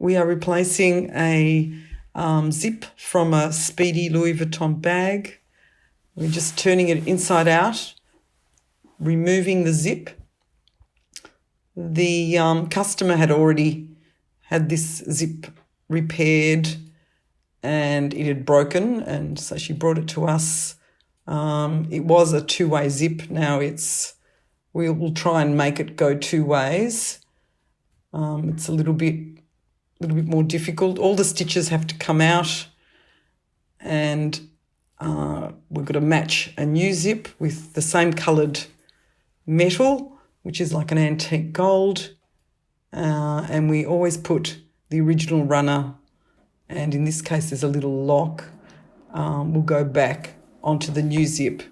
We are replacing a zip from a Speedy Louis Vuitton bag. We're just turning it inside out, removing the zip. The customer had already had this zip repaired and it had broken, and so she brought it to us. It was a two-way zip. Now we'll try and make it go two ways. It's a little bit more difficult. All the stitches have to come out, and we've got to match a new zip with the same coloured metal, which is like an antique gold, and we always put the original runner, and in this case there's a little lock, will go back onto the new zip.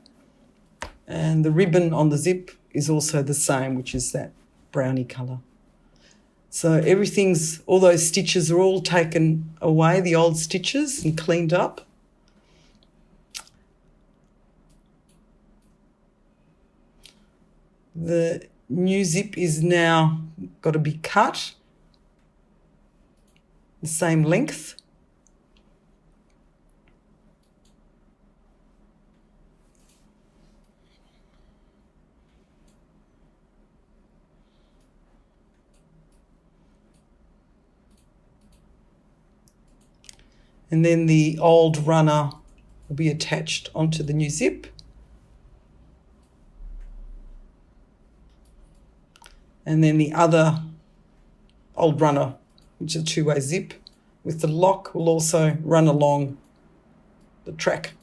And the ribbon on the zip is also the same, which is that brownie colour. So all those stitches are all taken away, the old stitches, and cleaned up. The new zip is now got to be cut the same length. And then the old runner will be attached onto the new zip. And then the other old runner, which is a two-way zip with the lock, will also run along the track.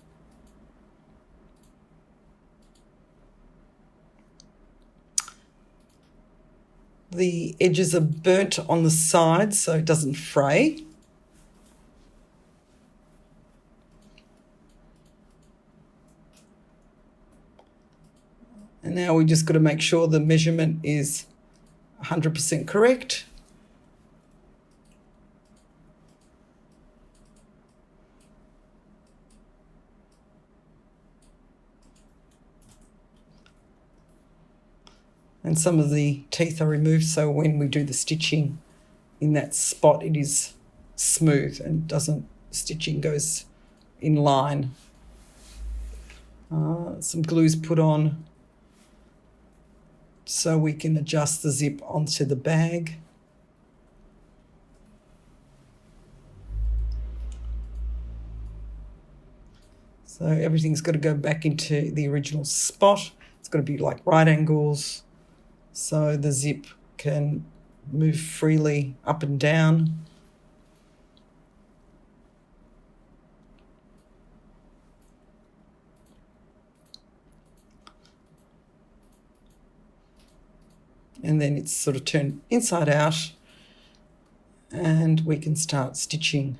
The edges are burnt on the sides so it doesn't fray. And now we just got to make sure the measurement is 100% correct. And some of the teeth are removed, so when we do the stitching in that spot, it is smooth and stitching goes in line. Some glue's put on so we can adjust the zip onto the bag. So everything's got to go back into the original spot. It's got to be like right angles so the zip can move freely up and down. And then it's sort of turned inside out and we can start stitching.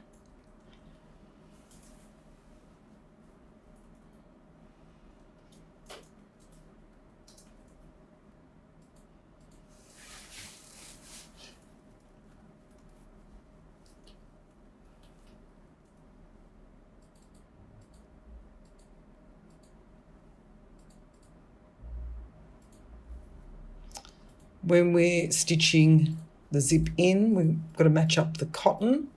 When we're stitching the zip in, we've got to match up the cotton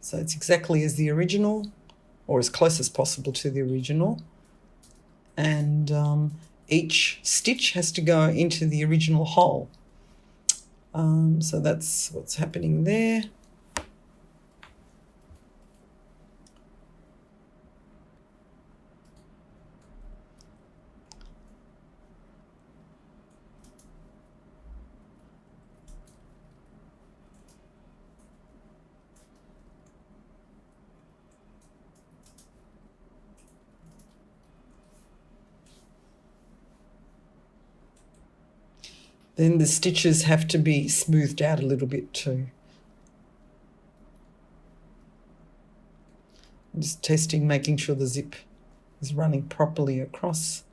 so it's exactly as the original, or as close as possible to the original. And each stitch has to go into the original hole. So that's what's happening there. Then the stitches have to be smoothed out a little bit too. I'm just testing, making sure the zip is running properly across.